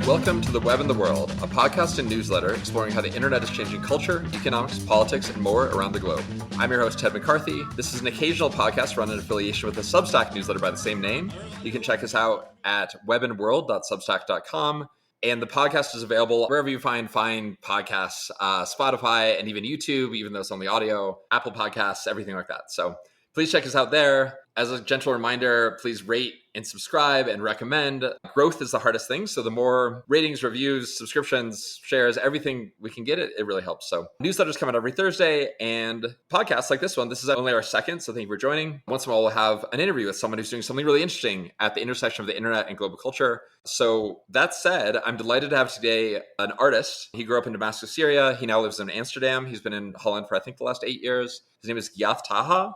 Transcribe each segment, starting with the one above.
Welcome to The Web and the World, a podcast and newsletter exploring how the internet is changing culture, economics, politics, and more around the globe. I'm your host, Ted McCarthy. This is an occasional podcast run in affiliation with the Substack newsletter by the same name. You can check us out at webandworld.substack.com. And the podcast is available wherever you find podcasts, Spotify, and even YouTube, even though it's only audio, Apple Podcasts, everything like that. So please check us out there. As a gentle reminder, please rate and subscribe and recommend. Growth is the hardest thing. So the more ratings, reviews, subscriptions, shares, everything we can get, it really helps. So newsletters come out every Thursday, and podcasts like this one, this is only our second. So thank you for joining. Once in a while, we'll have an interview with someone who's doing something really interesting at the intersection of the internet and global culture. So that said, I'm delighted to have today an artist. He grew up in Damascus, Syria. He now lives in Amsterdam. He's been in Holland for, I think, the last 8 years. His name is Giath Taha.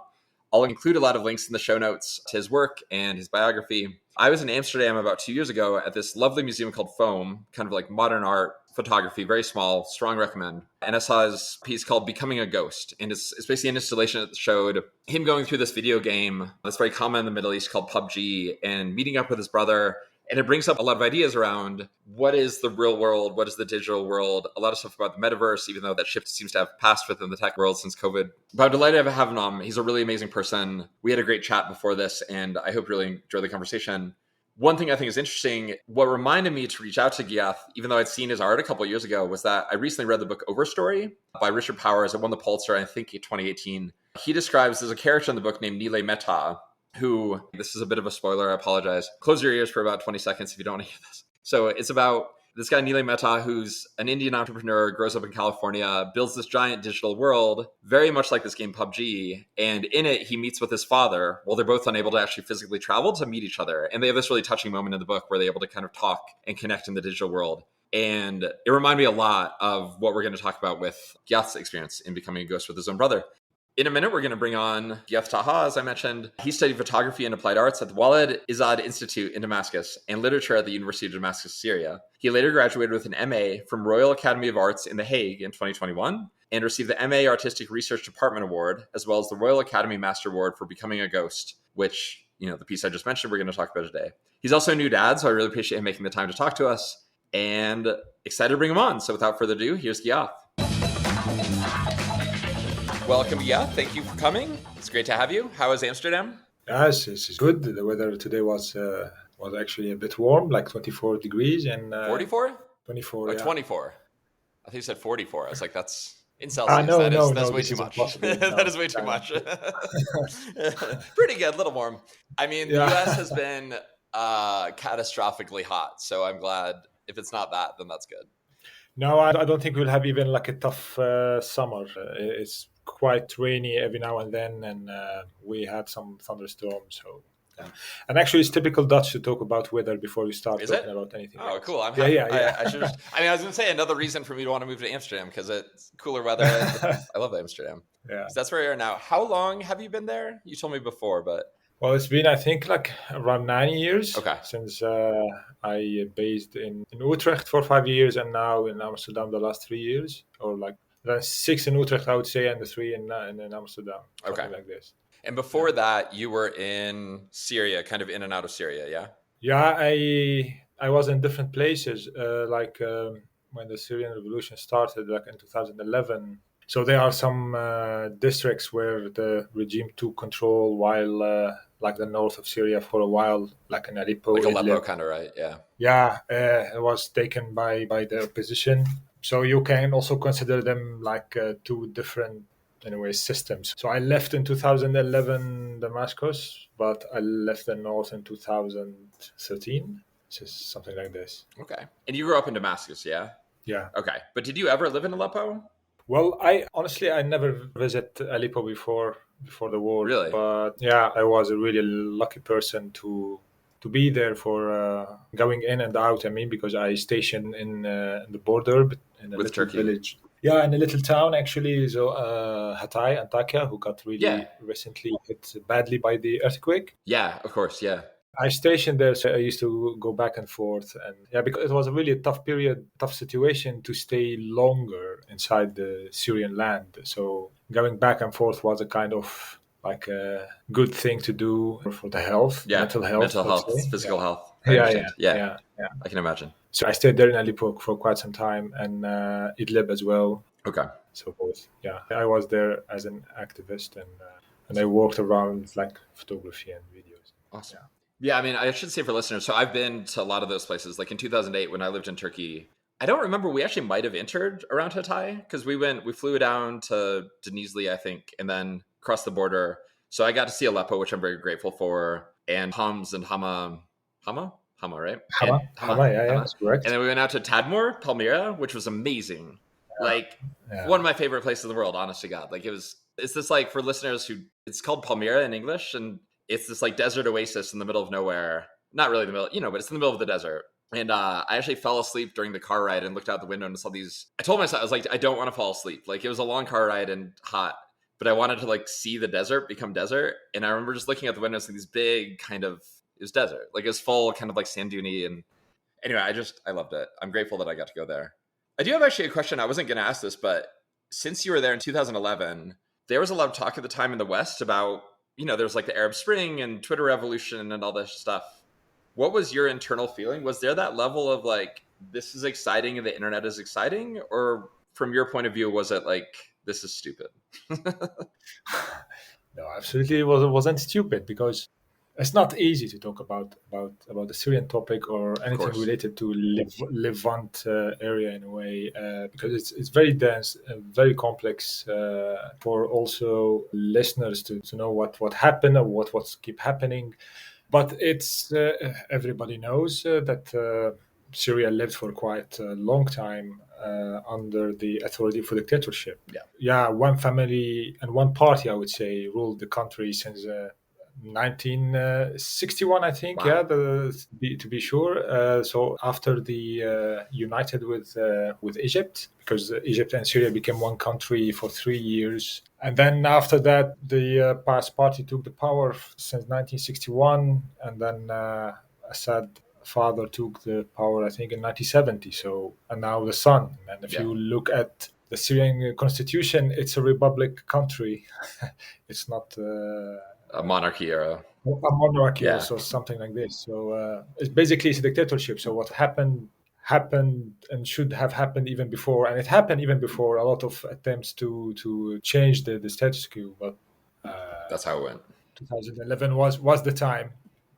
I'll include a lot of links in the show notes to his work and his biography. I was in Amsterdam about 2 years ago at this lovely museum called Foam, kind of like modern art, photography, very small, strong recommend. And I saw his piece called Becoming a Ghost. And it's basically an installation that showed him going through this video game that's very common in the Middle East called PUBG and meeting up with his brother. And it brings up a lot of ideas around what is the real world, what is the digital world, a lot of stuff about the metaverse, even though that shift seems to have passed within the tech world since COVID. But I'm delighted to have him on. He's a really amazing person. We had a great chat before this, and I hope you really enjoy the conversation. One thing I think is interesting, what reminded me to reach out to Giath, even though I'd seen his art a couple of years ago, was that I recently read the book Overstory by Richard Powers. It won the Pulitzer, I think, in 2018. He describes, there's a character in the book named Nile Mehta, who, this is a bit of a spoiler, I apologize. Close your ears for about 20 seconds if you don't want to hear this. So it's about this guy, Nile Mehta, who's an Indian entrepreneur, grows up in California, builds this giant digital world, very much like this game PUBG. And in it, he meets with his father. Well, they're both unable to actually physically travel to meet each other. And they have this really touching moment in the book where they're able to kind of talk and connect in the digital world. And it reminded me a lot of what we're going to talk about with Giath's experience in becoming a ghost with his own brother. In a minute, we're going to bring on Giath Taha, as I mentioned. He studied photography and applied arts at the Walid Izad Institute in Damascus and literature at the University of Damascus, Syria. He later graduated with an MA from Royal Academy of Arts in The Hague in 2021 and received the MA Artistic Research Department Award, as well as the Royal Academy Master Award for Becoming a Ghost, which, the piece I just mentioned, we're going to talk about today. He's also a new dad, so I really appreciate him making the time to talk to us and excited to bring him on. So without further ado, here's Giath. Welcome, Giath. Thank you for coming. It's great to have you. How is Amsterdam? Yes, it's good. The weather today was actually a bit warm, like 24 degrees. And 44? 24, oh, yeah. 24. I think you said 44. I was like, that's in Celsius. That's way too much. That is way too much. Pretty good, a little warm. I mean, the US has been catastrophically hot, so I'm glad if it's not that, then that's good. No, I don't think we'll have even like a tough summer. It's quite rainy every now and then, and we had some thunderstorms. So, and actually, it's typical Dutch to talk about weather before we start talking about anything. Oh, else. Cool! I'm happy. Yeah. I was going to say another reason for me to want to move to Amsterdam because it's cooler weather. I love Amsterdam. Yeah, so that's where you are now. How long have you been there? You told me before, but. Well, it's been, I think, like around 9 years since I based in Utrecht for 5 years and now in Amsterdam the last 3 years, or like 6 in Utrecht, I would say, and the 3 in Amsterdam, something like this. And before that, you were in Syria, kind of in and out of Syria, yeah? Yeah, I was in different places, when the Syrian revolution started, like in 2011. So there are some districts where the regime took control while, like the north of Syria for a while, like in Aleppo. Like Aleppo kind of, right? Yeah. Yeah, it was taken by the opposition. So you can also consider them like two different, systems. So I left in 2011 Damascus, but I left the north in 2013. Just something like this. Okay. And you grew up in Damascus, yeah? Yeah. Okay. But did you ever live in Aleppo? Well, I never visited Aleppo before the war. Really? But yeah, I was a really lucky person to be there for going in and out. I mean, because I stationed in the border in a with little Turkey. Village. Yeah, in a little town actually. So Hatay, Antakya, who got really recently hit badly by the earthquake. Yeah, of course. Yeah. I stationed there, so I used to go back and forth, and because it was a really tough situation to stay longer inside the Syrian land. So going back and forth was a kind of like a good thing to do for the health, Yeah, mental health, mental let's health, say. physical health. I Yeah, understand. Yeah, yeah. I can imagine. So I stayed there in Aleppo for quite some time, and Idlib as well. Okay. So both, yeah. I was there as an activist, and I walked around like photography and videos. Awesome. Yeah. Yeah, I mean, I should say for listeners, so I've been to a lot of those places. Like in 2008, when I lived in Turkey, I don't remember. We actually might have entered around Hatay because we flew down to Denizli, I think, and then crossed the border. So I got to see Aleppo, which I'm very grateful for, and Homs and Hama, right? And Hama, yeah, Hama. that's correct. And then we went out to Tadmor, Palmyra, which was amazing. Like Yeah. one of my favorite places in the world, honest to God. Like it's this like for listeners who it's called Palmyra in English, and it's this like desert oasis in the middle of nowhere. Not really the middle, but it's in the middle of the desert. And I actually fell asleep during the car ride and looked out the window and saw these. I told myself, I was like, I don't want to fall asleep. Like it was a long car ride and hot, but I wanted to like see the desert become desert. And I remember just looking out the window and seeing these big kind of, it was desert. Like it was full kind of like sand dune. And anyway, I loved it. I'm grateful that I got to go there. I do have actually a question. I wasn't going to ask this, but since you were there in 2011, there was a lot of talk at the time in the West about, there's like the Arab Spring and Twitter revolution and all this stuff. What was your internal feeling? Was there that level of like, this is exciting and the internet is exciting? Or from your point of view, was it like, this is stupid? No, absolutely, it wasn't stupid because it's not easy to talk about the Syrian topic or anything course. related to Levant area in a way because it's very dense, very complex for also listeners to know what happened or what's keep happening. But it's everybody knows that Syria lived for quite a long time under the authority of a dictatorship. Yeah, one family and one party, I would say, ruled the country since 1961, I think. Wow. Yeah, to be sure. So after the united with Egypt, because Egypt and Syria became one country for 3 years, and then after that, the PAS party took the power since 1961, and then Assad father took the power, I think, in 1970. So, and now the son. And if you look at the Syrian constitution, it's a republic country. It's not a monarchy era. A monarchy, or so something like this. So it's a dictatorship. So what happened and should have happened even before, and it happened even before. A lot of attempts to change the status quo, but that's how it went. 2011 was the time.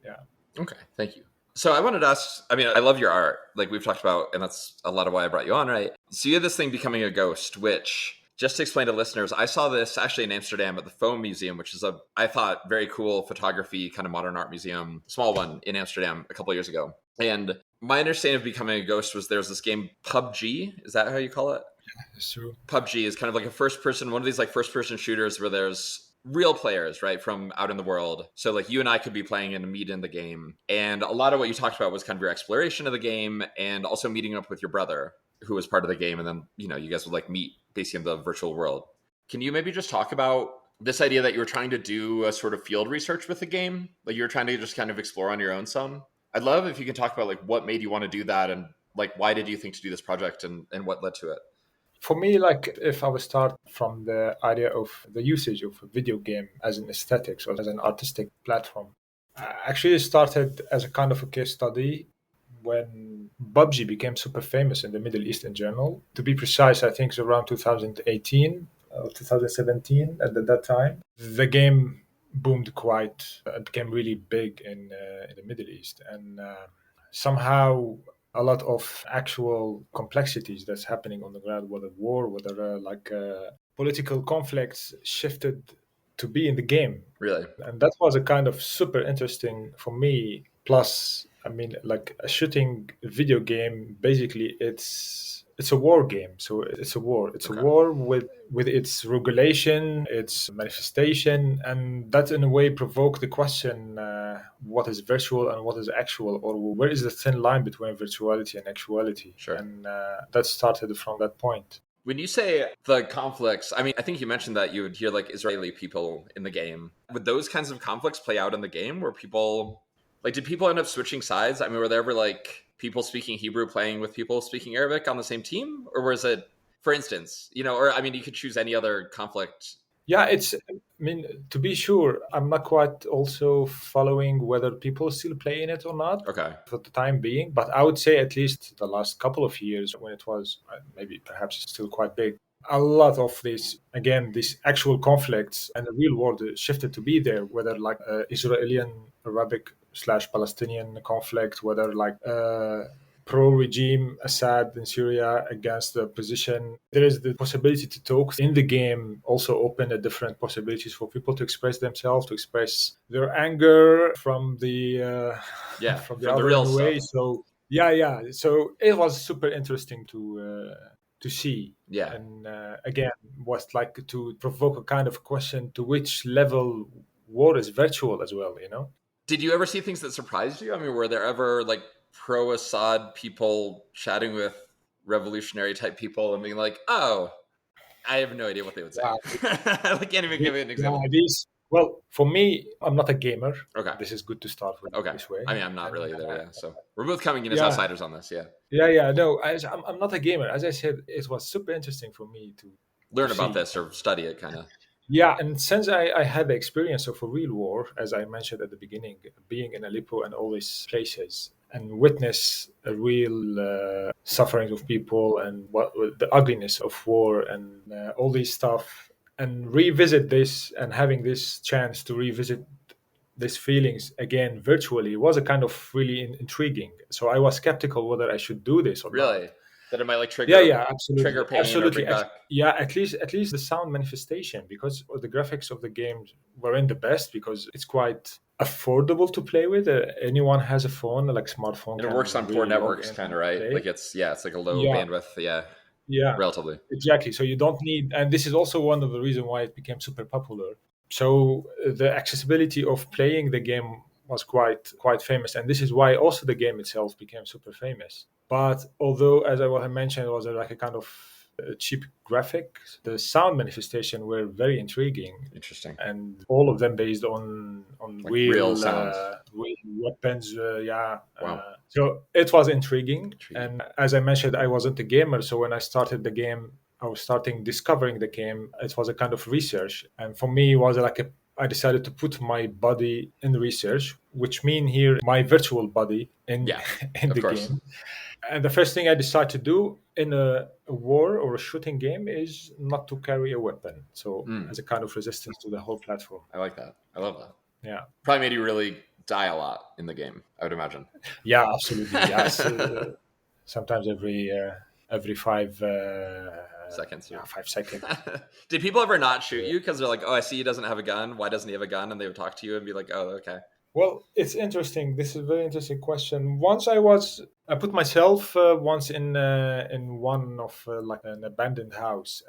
Yeah. Okay, thank you. So I wanted to ask, I mean, I love your art, like we've talked about, and that's a lot of why I brought you on, right? So you had this thing Becoming a Ghost, which, just to explain to listeners, I saw this actually in Amsterdam at the Foam Museum, which is I thought, very cool photography, kind of modern art museum, small one in Amsterdam a couple of years ago. And my understanding of Becoming a Ghost was there's this game, PUBG, is that how you call it? Yeah, that's true. PUBG is kind of like one of these like first-person shooters where there's real players, right, from out in the world. So like you and I could be playing and meet in the game. And a lot of what you talked about was kind of your exploration of the game and also meeting up with your brother who was part of the game. And then, you guys would like meet basically in the virtual world. Can you maybe just talk about this idea that you were trying to do a sort of field research with the game? Like you were trying to just kind of explore on your own some? I'd love if you could talk about like what made you want to do that and like why did you think to do this project and what led to it? For me, like if I would start from the idea of the usage of a video game as an aesthetics or as an artistic platform, I actually started as a kind of a case study when PUBG became super famous in the Middle East in general. To be precise, I think it's around 2018 or 2017 at that time. The game boomed quite, it became really big in the Middle East. And somehow a lot of actual complexities that's happening on the ground, whether war, whether political conflicts shifted to be in the game. Really? And that was a kind of super interesting for me. Plus, I mean, like a shooting video game, basically it's a war game. So it's a war. It's Okay. a war with its regulation, its manifestation, and that in a way provoked the question: what is virtual and what is actual, or where is the thin line between virtuality and actuality? Sure. And that started from that point. When you say the conflicts, I mean, I think you mentioned that you would hear like Israeli people in the game. Would those kinds of conflicts play out in the game where did people end up switching sides? I mean, were there ever like people speaking Hebrew playing with people speaking Arabic on the same team? Or was it, for instance, or I mean, you could choose any other conflict. Yeah, I mean, to be sure, I'm not quite also following whether people still play in it or not Okay. for the time being. But I would say at least the last couple of years when it was maybe perhaps still quite big, a lot of this, again, these actual conflicts and the real world shifted to be there, whether like Israeli Arabic slash Palestinian conflict, whether like pro-regime Assad in Syria against the opposition. There is the possibility to talk in the game, also open a different possibilities for people to express themselves, to express their anger from the from the from the other real in a way. stuff. So yeah. So it was super interesting to see. Yeah. And again, was like to provoke a kind of question to which level war is virtual as well, you know? Did you ever see things that surprised you? I mean, were there ever like pro-Assad people chatting with revolutionary type people and being like, "Oh, I have no idea what they would say." Yeah, I can't even give you an yeah, example. these. Well, for me, I'm not a gamer. Okay. This is good to start with Okay. this way. I mean, I'm not And really there, yeah. So we're both coming in as yeah, outsiders on this, yeah. yeah. No, I'm not a gamer. As I said, it was super interesting for me to Learn about see. this or study it, kind of. Yeah, and since I had the experience of a real war, as I mentioned at the beginning, being in Aleppo and all these places, and witness a real suffering of people and what the ugliness of war and all these stuff, and revisit this and having this chance to revisit these feelings again virtually was a kind of really intriguing. So I was skeptical whether I should do this or not. Really, that it might like Yeah, absolutely, trigger pain or absolutely. bring back. Yeah, at least the sound manifestation, because the graphics of the game weren't the best, because it's quite affordable to play with. Anyone has a phone, like smartphone, And it can works on poor really log networks, in kind of, and right? play. Like it's like a low Yeah, bandwidth, yeah, yeah, relatively. exactly. So you don't need, and this is also one of the reasons why it became super popular. So the accessibility of playing the game was quite famous, and this is why also the game itself became super famous. But although, as I mentioned, it was like a kind of cheap graphics, the sound manifestation were very intriguing, Interesting. and all of them based on Like real real sounds. real weapons. Yeah. Wow. So it was intriguing. Intriguing. And as I mentioned, I wasn't a gamer, so when I started the game, I was starting discovering the game. It was a kind of research, and for me, it was like I decided to put my body in research, which mean here my virtual body in Yeah, in of the course. game. And the first thing I decide to do in a war or a shooting game is not to carry a weapon. So Mm, as a kind of resistance to the whole platform. I like that. I love that. Yeah. Probably made you really die a lot in the game, I would imagine. Yeah, absolutely. Yes. Sometimes every Seconds. yeah, 5 seconds. Did people ever not shoot you because they're like, "Oh, I see he doesn't have a gun. Why doesn't he have a gun?" And they would talk to you and be like, "Oh, okay." Well, it's interesting. This is a very interesting question. I put myself once in one of like an abandoned house,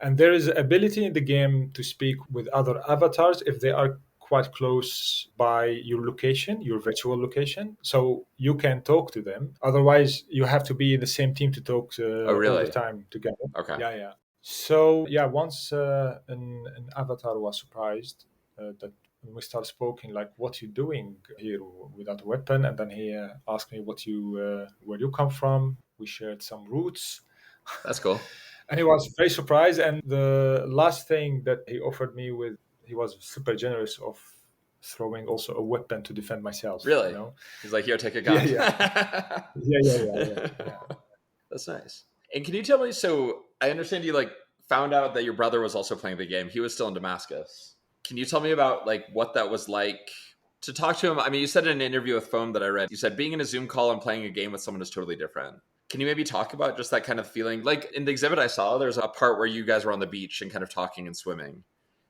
and there is ability in the game to speak with other avatars if they are quite close by your location, your virtual location. So you can talk to them. Otherwise, you have to be in the same team to talk Oh, all the really? time together. Okay. Yeah. So yeah, once an avatar was surprised that we started speaking like, "What you doing here without a weapon?" And then he asked me, where you come from?" We shared some roots, That's cool. and he was very surprised. And the last thing that he offered me with, he was super generous of throwing also a weapon to defend myself. You Really? know? He's like, "Here, take a Yeah, gun." yeah, yeah. That's nice. And can you tell me? So I understand you like found out that your brother was also playing the game. He was still in Damascus. Can you tell me about like what that was like to talk to him? I mean, you said in an interview with Foam that I read, you said being in a Zoom call and playing a game with someone is totally different. Can you maybe talk about just that kind of feeling? Like in the exhibit I saw, there's a part where you guys were on the beach and kind of talking and swimming.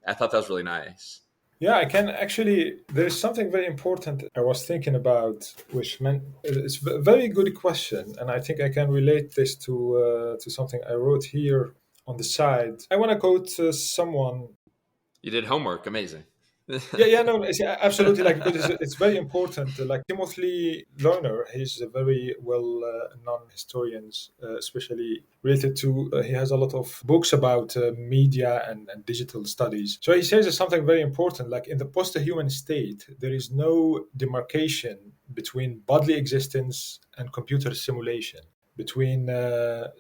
I thought that was really nice. Yeah, I can actually. There's something very important I was thinking about, which meant it's a very good question, and I think I can relate this to something I wrote here on the side. I want to quote someone. You did homework. Amazing. Yeah, no, absolutely. Like, because it's very important. Like Timothy Lerner, he's a very well known historian, especially related to. He has a lot of books about media and digital studies. So he says something very important. Like in the post-human state, there is no demarcation between bodily existence and computer simulation, between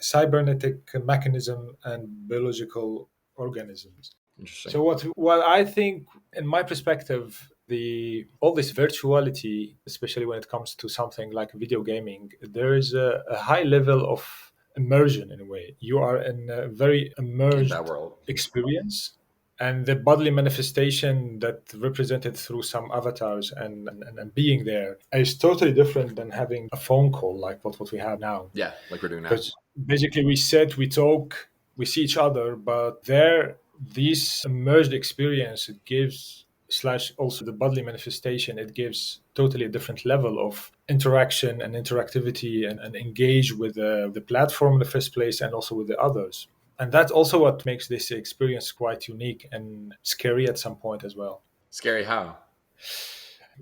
cybernetic mechanism and biological organisms. Interesting. So what I think, in my perspective, the all this virtuality, especially when it comes to something like video gaming, there is a high level of immersion in a way. You are in a very In that immersed world. experience, and the bodily manifestation that represented through some avatars and being there is totally different than having a phone call like what we have now. Yeah, like we're doing now. Because basically we sit, we talk, we see each other, but there, this immersed experience, it gives slash also the bodily manifestation, it gives totally a different level of interaction and interactivity and engage with the platform in the first place and also with the others. And that's also what makes this experience quite unique and scary at some point as well. Scary how?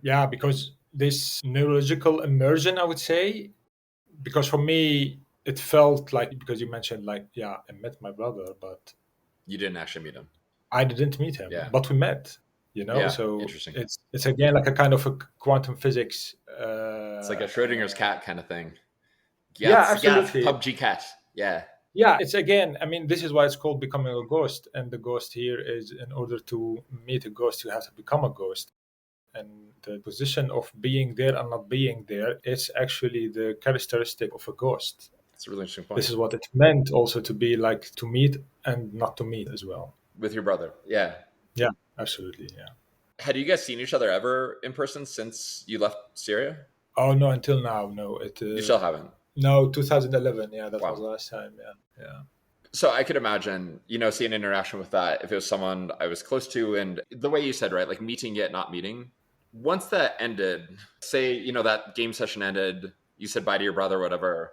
Yeah, because this neurological immersion, I would say, because for me it felt like, because you mentioned like, yeah, I met my brother, but You didn't actually meet him. I didn't meet him, Yeah. but we met, Yeah, so interesting. it's again like a kind of a quantum physics It's like a Schrodinger's cat kind of thing. yeah, Giath, absolutely. PUBG cat. Yeah. Yeah, it's again, I mean, this is why it's called becoming a ghost, and the ghost here is, in order to meet a ghost you have to become a ghost, and the position of being there and not being there is actually the characteristic of a ghost. It's a really interesting point. This is what it meant also to be like, to meet and not to meet as well. With your brother. Yeah. Yeah, absolutely. Yeah. Had you guys seen each other ever in person since you left Syria? Oh no, until now, no. You still haven't? No, 2011. Yeah, that was Wow. the last time. Yeah, yeah. So I could imagine, seeing an interaction with that if it was someone I was close to, and the way you said, right, like meeting yet not meeting. Once that ended, say, that game session ended, you said bye to your brother, whatever.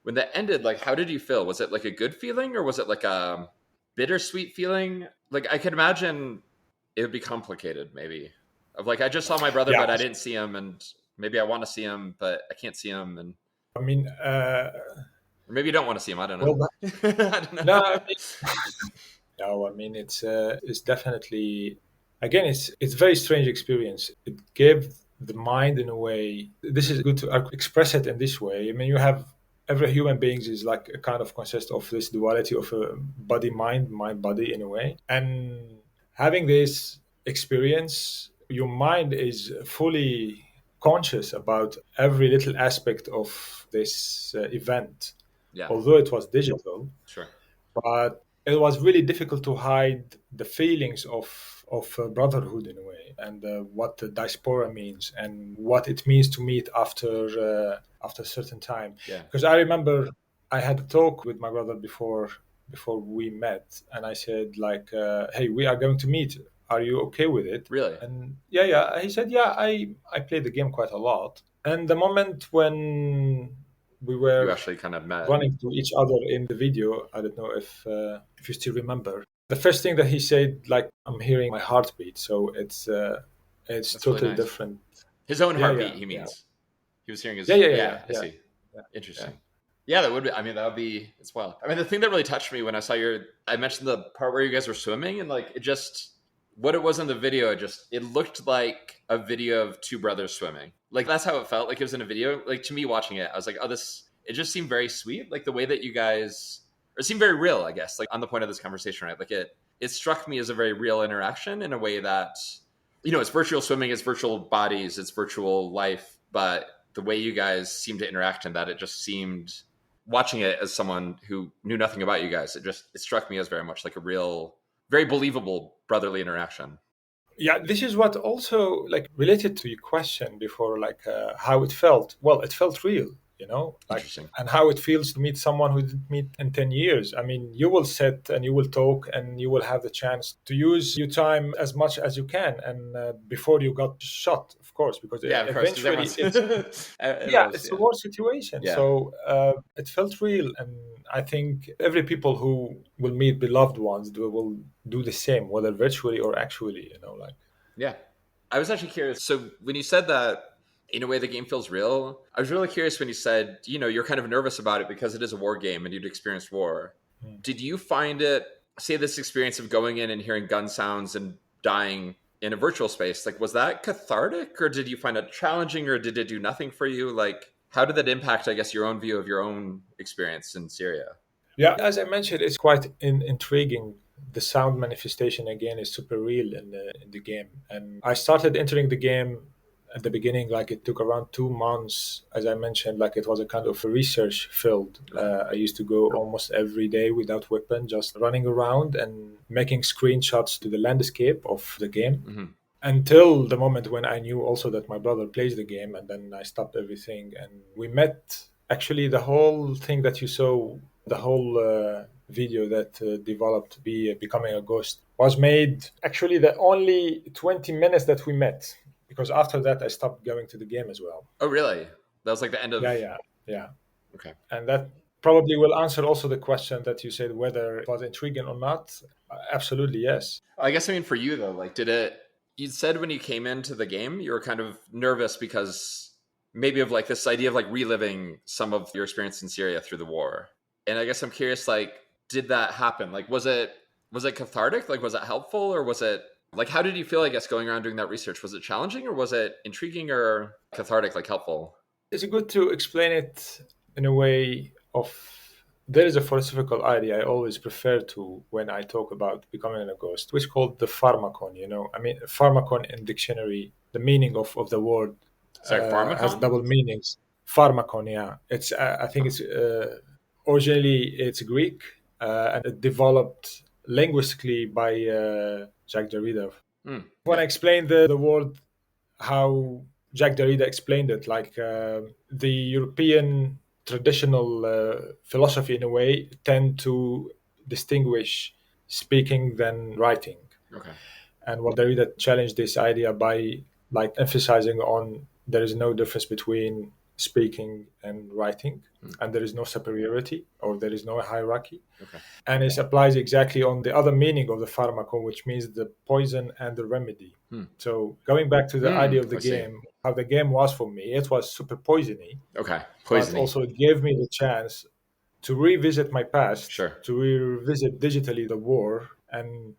When that ended, like, how did you feel? Was it like a good feeling, or was it like a bittersweet feeling? Like, I could imagine it would be complicated, maybe. Of like, I just saw my brother, Yeah. but I didn't see him, and maybe I want to see him, but I can't see him, and I mean, or maybe you don't want to see him. I don't know. well, I don't know. no, no. I mean, it's definitely, again, it's very strange experience. It gave the mind in a way. This is good to express it in this way. I mean, you have every human being is like a kind of consist of this duality of a body mind, mind body in a way, and having this experience, your mind is fully conscious about every little aspect of this event, Yeah, although it was digital. sure. But it was really difficult to hide the feelings of brotherhood in a way, and what the diaspora means and what it means to meet after a certain time. Yeah. Because I remember I had a talk with my brother before we met, and I said like, "Hey, we are going to meet. Are you okay with it?" Really? And yeah, yeah. He said, "Yeah, I played the game quite a lot." And the moment when we You were actually kind of met. running to each other in the video, I don't know if you still remember. The first thing that he said, like, I'm hearing my heartbeat, so it's That's totally really nice. different. His own Yeah, heartbeat, yeah, he means. He was hearing his. Yeah, yeah, Yeah, I yeah, see. yeah, Interesting. Yeah, that would be. I mean, that would be. It's wild. I mean, the thing that really touched me when I saw I mentioned the part where you guys were swimming, and like it just, what it was in the video, it looked like a video of two brothers swimming. Like that's how it felt. Like it was in a video. Like to me, watching it, I was like, oh, this. It just seemed very sweet. Like the way that you guys, or it seemed very real. I guess. Like on the point of this conversation, right? Like it struck me as a very real interaction in a way that, it's virtual swimming, it's virtual bodies, it's virtual life, but the way you guys seem to interact in that, it just seemed, watching it as someone who knew nothing about you guys, it struck me as very much like a real, very believable brotherly interaction. Yeah, this is what also like related to your question before, like how it felt. Well, it felt real, like, Interesting. and how it feels to meet someone who didn't meet in 10 years. I mean, you will sit and you will talk and you will have the chance to use your time as much as you can, and before you got shot, of course, because Yeah, of course. 'Cause eventually everyone's- yeah, it's a war situation. Yeah. So it felt real, and I think every people who will meet beloved ones will do the same, whether virtually or actually. Like. Yeah. I was actually curious. So when you said that, in a way, the game feels real, I was really curious when you said, you're kind of nervous about it because it is a war game and you'd experienced war. Did you find it, say, this experience of going in and hearing gun sounds and dying in a virtual space, like, was that cathartic, or did you find it challenging, or did it do nothing for you? Like, how did that impact, I guess, your own view of your own experience in Syria? Yeah, as I mentioned, it's quite intriguing the sound manifestation again is super real in the game. And I started entering the game at the beginning, like it took around 2 months. As I mentioned, like it was a kind of a research field. I used to go almost every day without weapon, just running around and making screenshots to the landscape of the game. Mm-hmm. Until the moment when I knew also that my brother plays the game, and then I stopped everything and we met. Actually, the whole thing that you saw, the whole video that developed becoming a ghost was made actually the only 20 minutes that we met, because after that I stopped going to the game as well. Oh, really? That was like the end of. Yeah. Okay. And that probably will answer also the question that you said whether it was intriguing or not. Absolutely yes. I guess I mean for you though, like did it? You said when you came into the game, you were kind of nervous because maybe of like this idea of like reliving some of your experience in Syria through the war. And I guess I'm curious, like, did that happen? Like, was it cathartic? Like, was it helpful, or was it like how did you feel? I guess going around doing that research, was it challenging, or was it intriguing, or cathartic, like helpful? It's good to explain it in a way of, there is a philosophical idea I always prefer to when I talk about becoming a ghost, which is called the pharmacon. I mean, pharmacon in dictionary, the meaning of the word Sorry, has Pharmacon? double meanings. Pharmacon, yeah. It's I think it's originally it's Greek, and it developed linguistically by Jacques Derrida. When I Yeah. explained the word, how Jacques Derrida explained it, like the European traditional philosophy, in a way, tend to distinguish speaking than writing. Okay. And what Derrida challenged this idea by like emphasizing on there is no difference between speaking and writing, and there is no superiority or there is no hierarchy. Okay. And it applies exactly on the other meaning of the pharmacon, which means the poison and the remedy. So going back to the idea of the I see. game, how the game was for me, it was super poisony, Okay. but Poisoning. also it gave me the chance to revisit my past, Sure. to revisit digitally the war, and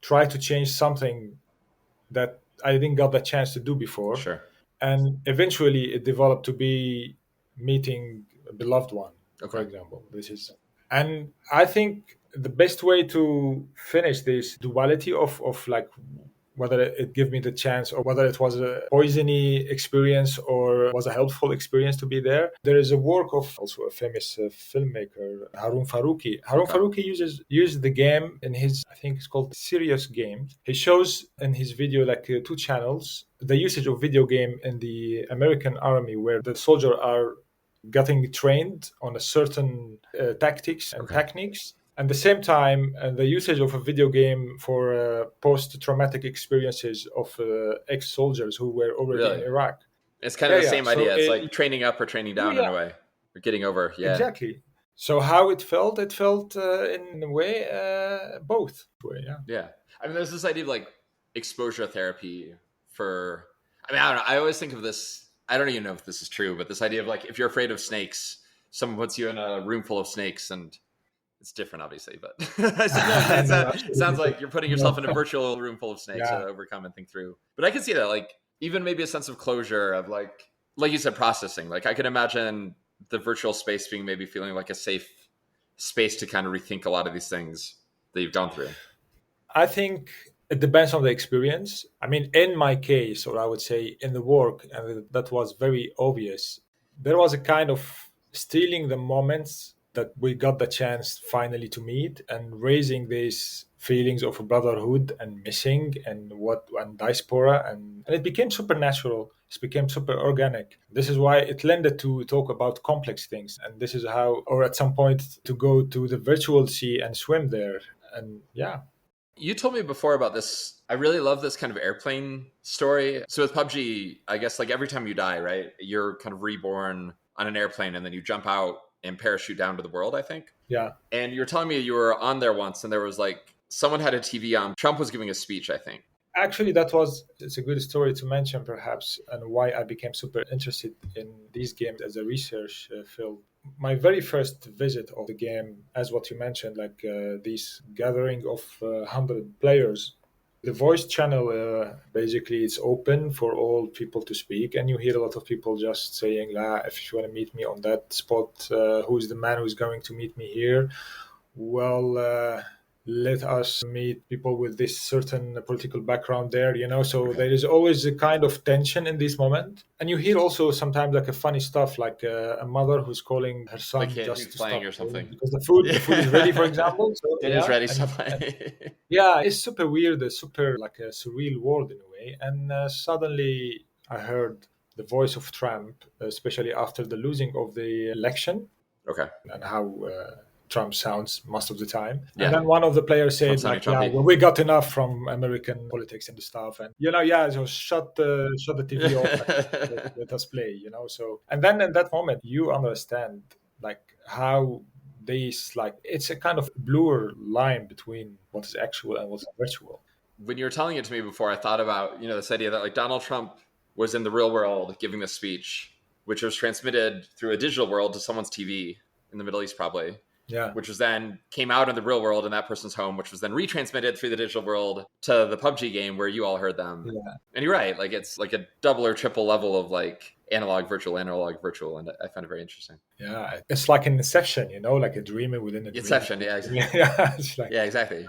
try to change something that I didn't got the chance to do before. Sure. And eventually it developed to be meeting a beloved one, for Okay. example. And I think the best way to finish this duality of like whether it gave me the chance or whether it was a poisony experience or was a helpful experience to be there. There is a work of also a famous filmmaker, Harun Farouki. Harun Okay. Farouki uses the game in his, I think it's called Serious Games. He shows in his video like two channels the usage of video game in the American army, where the soldiers are getting trained on a certain tactics and Okay. techniques. At the same time, the usage of a video game for post-traumatic experiences of ex-soldiers who were already in Really? Iraq. It's kind of Yeah, the yeah. same idea. It's like training up or training down in Yeah, a way. Or getting over. Yeah. exactly. So how it felt in a way both. Yeah. Yeah. I mean, there's this idea of like exposure therapy for, I mean, I don't know. I always think of this, I don't even know if this is true, but this idea of like, if you're afraid of snakes, someone puts you in a room full of snakes and it's different, obviously, but No, it sounds absolutely. like you're putting No. yourself in a virtual room full of snakes to Yeah. overcome and think through. But I can see that, like, even maybe a sense of closure of like you said, processing. Like, I could imagine the virtual space being maybe feeling like a safe space to kind of rethink a lot of these things that you've gone through. I think it depends on the experience. I mean, in my case, or I would say in the work, and that was very obvious, there was a kind of stealing the moments that we got the chance finally to meet and raising these feelings of brotherhood and missing and diaspora, and it became supernatural. It became super organic. This is why it lended to talk about complex things, and this is how, or at some point, to go to the virtual sea and swim there, and yeah. You told me before about this. I really love this kind of airplane story. So with PUBG, I guess like every time you die, right, you're kind of reborn on an airplane and then you jump out and parachute down to the world, I think. Yeah. And you were telling me you were on there once and there was like someone had a TV on. Trump was giving a speech, I think. Actually, it's a good story to mention, perhaps, and why I became super interested in these games as a research field. My very first visit of the game, as what you mentioned, like this gathering of 100 players, the voice channel basically it's open for all people to speak, and you hear a lot of people just saying, "La, if you want to meet me on that spot, who's the man who's going to meet me here?" Well, let us meet people with this certain political background there, so there is always a kind of tension in this moment. And you hear also sometimes like a funny stuff, like a mother who's calling her son Like just who's to playing stop or something. because the food is ready, for example. So Dinner's ready, and, stuff like. yeah, it's super weird, super like a surreal world in a way. And suddenly I heard the voice of Trump, especially after the losing of the election, Okay. and how Trump sounds most of the time. And Yeah. then one of the players Trump said, sounding like, yeah, Trumpy. well, we got enough from American politics and stuff. And, yeah, so shut the TV off and let us play, So, and then in that moment, you understand, like, how these, like, it's a kind of blur line between what is actual and what's virtual. When you were telling it to me before, I thought about, this idea that like Donald Trump was in the real world giving this speech, which was transmitted through a digital world to someone's TV in the Middle East, probably. Yeah. Which was then came out in the real world in that person's home, which was then retransmitted through the digital world to the PUBG game where you all heard them. Yeah. And you're right, like it's like a double or triple level of like analog, virtual, and I find it very interesting. Yeah, it's like an inception, like a dreamer within a dream. Inception, yeah, exactly. Yeah, it's like... yeah, exactly.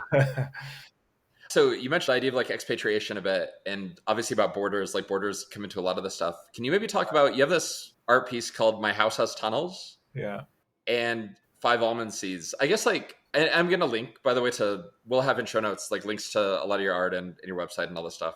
So you mentioned the idea of like expatriation a bit, and obviously about borders, like borders come into a lot of this stuff. Can you maybe talk about, you have this art piece called My House Has Tunnels? Yeah. And 5 almond seeds. I guess like, and I'm going to link, by the way, we'll have in show notes, like links to a lot of your art and your website and all this stuff.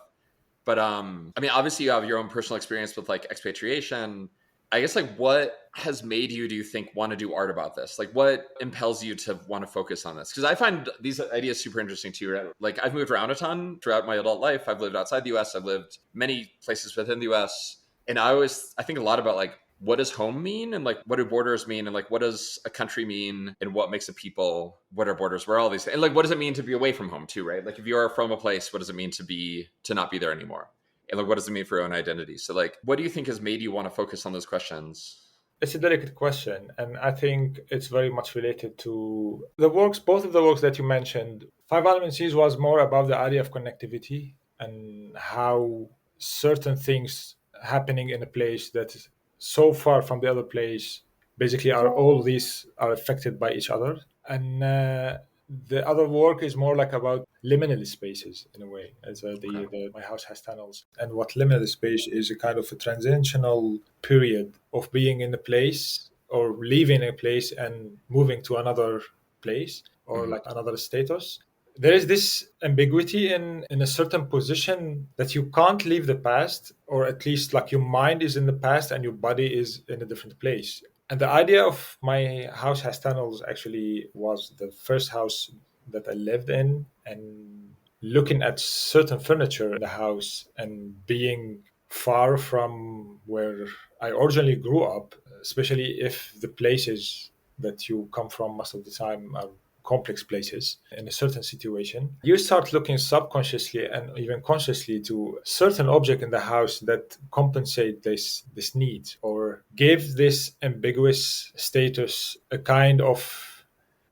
But I mean, obviously you have your own personal experience with like expatriation. I guess like what has made you, do you think, want to do art about this? Like what impels you to want to focus on this? Because I find these ideas super interesting too. Right? Like I've moved around a ton throughout my adult life. I've lived outside the US. I've lived many places within the US. And I think a lot about like, what does home mean? And like, what do borders mean? And like, what does a country mean? And what makes a people? What are borders? Where are all these things? And like, what does it mean to be away from home too, right? Like if you are from a place, what does it mean to not be there anymore? And like, what does it mean for your own identity? So like, what do you think has made you want to focus on those questions? It's a delicate question. And I think it's very much related to the works, both of the works that you mentioned. 5 Almond Seeds was more about the idea of connectivity and how certain things happening in a place that is so far from the other place, basically all these are affected by each other. And the other work is more like about liminal spaces in a way, as the My House Has Tunnels. And what liminal space is, a kind of a transitional period of being in a place or leaving a place and moving to another place or like another status. There is this ambiguity in a certain position that you can't leave the past, or at least like your mind is in the past and your body is in a different place. And the idea of My House Has Tunnels actually was the first house that I lived in, and looking at certain furniture in the house and being far from where I originally grew up, especially if the places that you come from most of the time are complex places in a certain situation, you start looking subconsciously and even consciously to certain object in the house that compensate this need or give this ambiguous status a kind of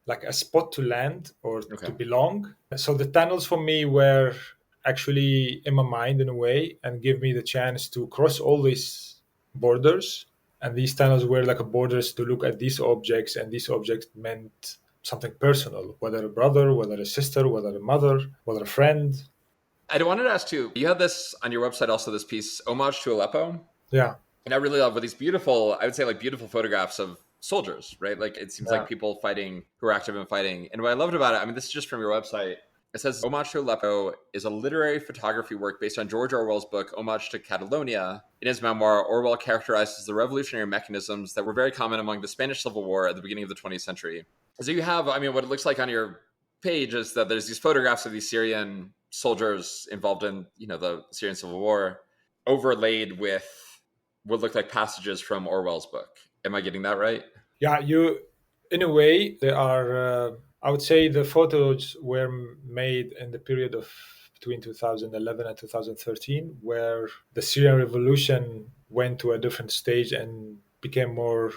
like a spot to land or to belong. So the tunnels for me were actually in my mind in a way and give me the chance to cross all these borders. And these tunnels were like a borders to look at these objects, and these objects meant something personal, whether a brother, whether a sister, whether a mother, whether a friend. I wanted to ask too, you have this on your website also, this piece, Homage to Aleppo. Yeah. And I really love these beautiful, I would say like beautiful photographs of soldiers, right? Like it seems like people fighting who are active in fighting. And what I loved about it, I mean, this is just from your website. It says Homage to Aleppo is a literary photography work based on George Orwell's book, Homage to Catalonia. In his memoir, Orwell characterizes the revolutionary mechanisms that were very common among the Spanish Civil War at the beginning of the 20th century. So you have, I mean, what it looks like on your page is that there's these photographs of these Syrian soldiers involved in, the Syrian Civil War, overlaid with what look like passages from Orwell's book. Am I getting that right? Yeah, in a way, they are, I would say the photos were made in the period of between 2011 and 2013, where the Syrian revolution went to a different stage and became more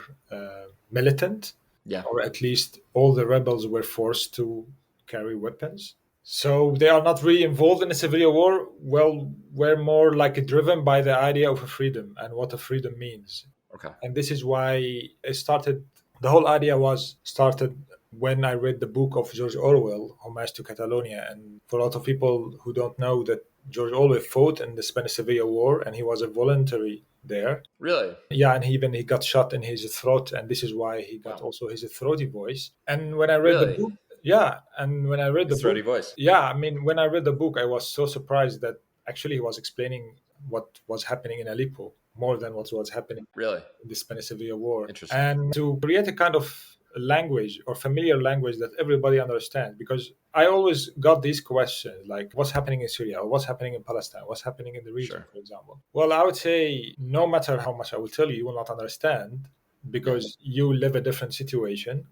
militant. Yeah. Or at least all the rebels were forced to carry weapons. So they are not really involved in a civil war. Well, we're more like driven by the idea of a freedom and what a freedom means. Okay. And this is why it started. The whole idea was started when I read the book of George Orwell, Homage to Catalonia, and for a lot of people who don't know that George Orwell fought in the Spanish Civil War and he was a voluntary there. Really? Yeah, and he got shot in his throat, and this is why he got Wow. also his throaty voice. And when I read the Really? book, yeah, and when I read the His throaty book, voice. yeah, I mean, when I read the book, I was so surprised that actually he was explaining what was happening in Aleppo more than what was happening Really? in the Spanish Civil War. Interesting. And to create a kind of language or familiar language that everybody understands, because I always got these questions like what's happening in Syria or what's happening in Palestine, what's happening in the region, Sure. for example. Well, I would say no matter how much I will tell you, you will not understand because you live a different situation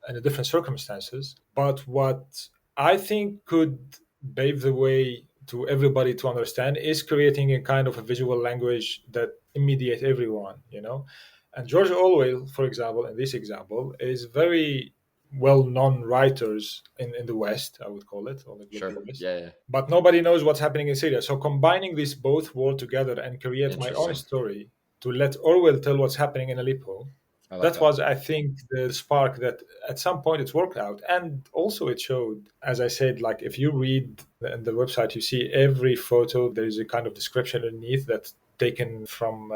and a different circumstances. But what I think could pave the way to everybody to understand is creating a kind of a visual language that immediate everyone, you know. And George Orwell, for example, in this example, is very well-known writers in the West, I would call it, or the global West. Yeah. But nobody knows what's happening in Syria. So combining these both world together and create my own Interesting. story to let Orwell tell what's happening in Aleppo, I like that that. was, I think, the spark that at some point it worked out. And also it showed, as I said, like if you read the website, you see every photo, there is a kind of description underneath that's taken from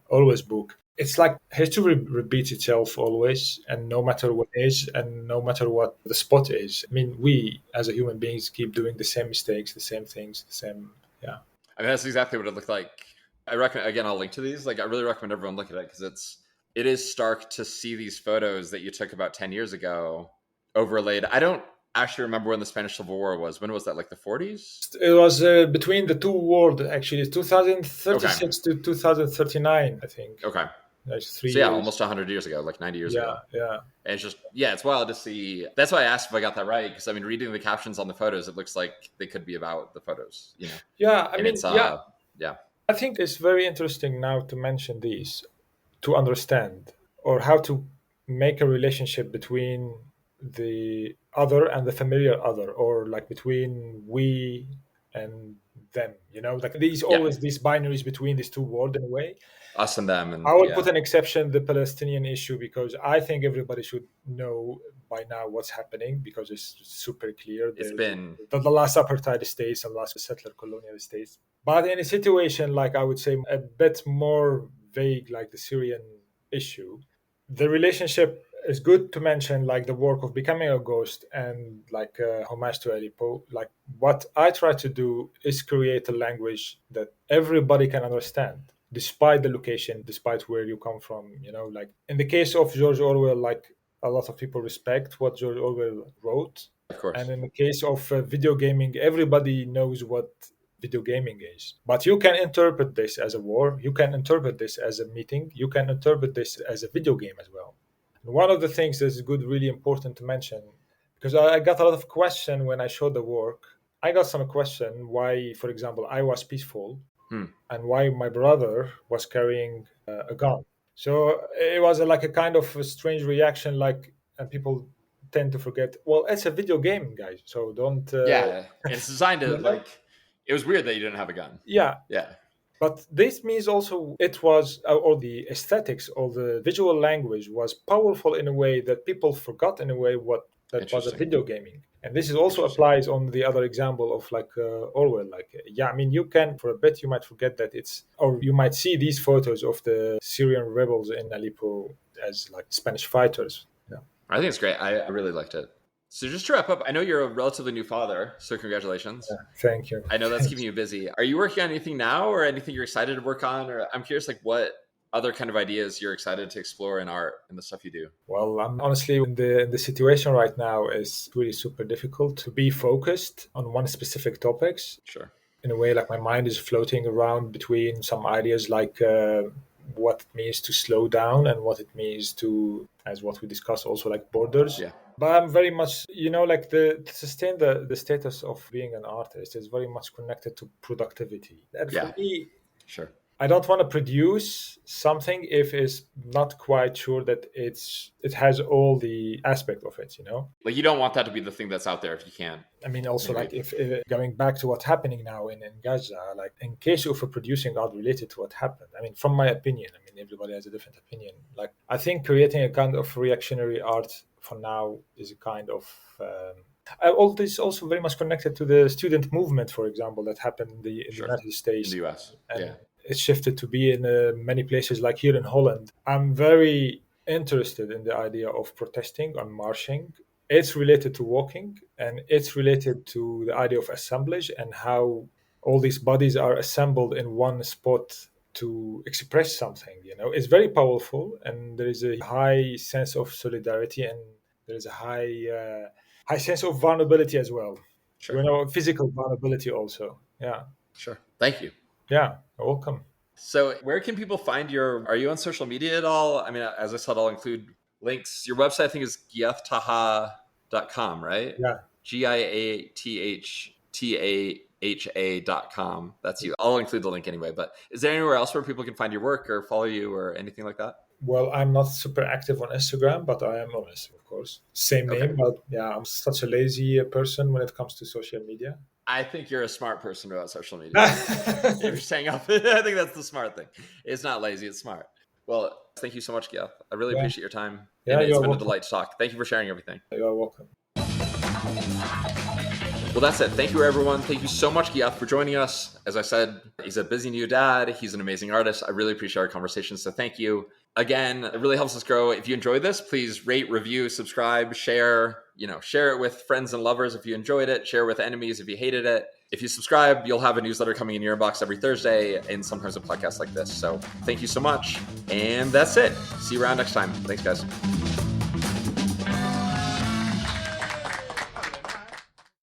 Orwell's book. It's like history repeats itself always, and no matter what age and no matter what the spot is. I mean, we as a human beings keep doing the same mistakes, the same things, the same, yeah. I mean, that's exactly what it looked like. I recommend, again, I'll link to these. Like, I really recommend everyone look at it because it is stark to see these photos that you took about 10 years ago overlaid. I don't actually remember when the Spanish Civil War was. When was that? Like the 40s? It was between the two wars, actually, 2036 to 2039, I think. Okay. That's 3 So years. almost 100 years ago, like 90 years ago. Yeah. And it's just, it's wild to see. That's why I asked if I got that right. Because I mean, reading the captions on the photos, it looks like they could be about the photos, you know? Yeah, I And mean, it's, yeah. I think it's very interesting now to mention these, to understand, or how to make a relationship between the other and the familiar other, or like between we and them, you know, like always these binaries between these two worlds in a way. Us and them. And I will put an exception, the Palestinian issue, because I think everybody should know by now what's happening because it's super clear. It's been the last apartheid states and last settler colonial states. But in a situation like I would say a bit more vague, like the Syrian issue, the relationship is good to mention, like the work of becoming a ghost and like homage to Aleppo. Like what I try to do is create a language that everybody can understand, despite the location, despite where you come from, you know. Like in the case of George Orwell, like a lot of people respect what George Orwell wrote. Of course. And in the case of video gaming, everybody knows what video gaming is. But you can interpret this as a war, you can interpret this as a meeting, you can interpret this as a video game as well. And one of the things that's good, really important to mention, because I got a lot of question when I showed the work. I got some question why, for example, I was peaceful and why my brother was carrying a gun. So it was like a kind of a strange reaction, like, and people tend to forget, well, it's a video game, guys, so don't it's designed to like, it was weird that you didn't have a gun. Yeah Yeah. But this means also it was, or the aesthetics or the visual language was powerful in a way that people forgot in a way what that was a video gaming. And this is also applies on the other example of like Orwell. Like, I mean, you can, for a bit, you might forget that it's, or you might see these photos of the Syrian rebels in Aleppo as like Spanish fighters. Yeah. I think it's great. I really liked it. So just to wrap up, I know you're a relatively new father, so congratulations. Thank you. I know that's keeping you busy. Are you working on anything now or anything you're excited to work on? Or I'm curious, like what other kind of ideas you're excited to explore in art and the stuff you do? Well, I'm honestly in the situation right now is really super difficult to be focused on one specific topics. Sure. In a way, like my mind is floating around between some ideas like what it means to slow down and what it means to, as what we discussed, also like borders. Yeah. But I'm very much, like to sustain the status of being an artist is very much connected to productivity. And for me, sure, I don't want to produce something if it's not quite sure that it has all the aspect of it, you know. Like, you don't want that to be the thing that's out there if you can. I mean, also, Agreed. like, if going back to what's happening now in Gaza, like, in case of producing art related to what happened, I mean, from my opinion, I mean, everybody has a different opinion. Like, I think creating a kind of reactionary art for now is a kind of. All this also very much connected to the student movement, for example, that happened in the Sure. United States. In the US. And Yeah. it shifted to be in many places, like here in Holland. I'm very interested in the idea of protesting and marching. It's related to walking, and it's related to the idea of assemblage and how all these bodies are assembled in one spot to express something. You know, it's very powerful, and there is a high sense of solidarity, and there is a high sense of vulnerability as well. Sure. You know, physical vulnerability also. Yeah. Sure. Thank you. Yeah. Welcome. So where can people find are you on social media at all? I mean, as I said, I'll include links. Your website, I think, is giathtaha.com, right? Yeah. giathtaha.com. That's you. I'll include the link anyway. But is there anywhere else where people can find your work or follow you or anything like that? Well, I'm not super active on Instagram, but I am on it, of course. Same name, Okay. but yeah, I'm such a lazy person when it comes to social media. I think you're a smart person about social media. If you're staying up, I think that's the smart thing. It's not lazy, it's smart. Well, thank you so much, Giath. I really appreciate your time. Yeah, And it's you're been a welcome. delight to talk. Thank you for sharing everything. You're welcome. Well, that's it. Thank you, everyone. Thank you so much, Giath, for joining us. As I said, he's a busy new dad. He's an amazing artist. I really appreciate our conversation. So thank you. Again, it really helps us grow. If you enjoyed this, please rate, review, subscribe, share, share it with friends and lovers if you enjoyed it, share with enemies if you hated it. If you subscribe, you'll have a newsletter coming in your inbox every Thursday and sometimes a podcast like this. So thank you so much. And that's it. See you around next time. Thanks, guys.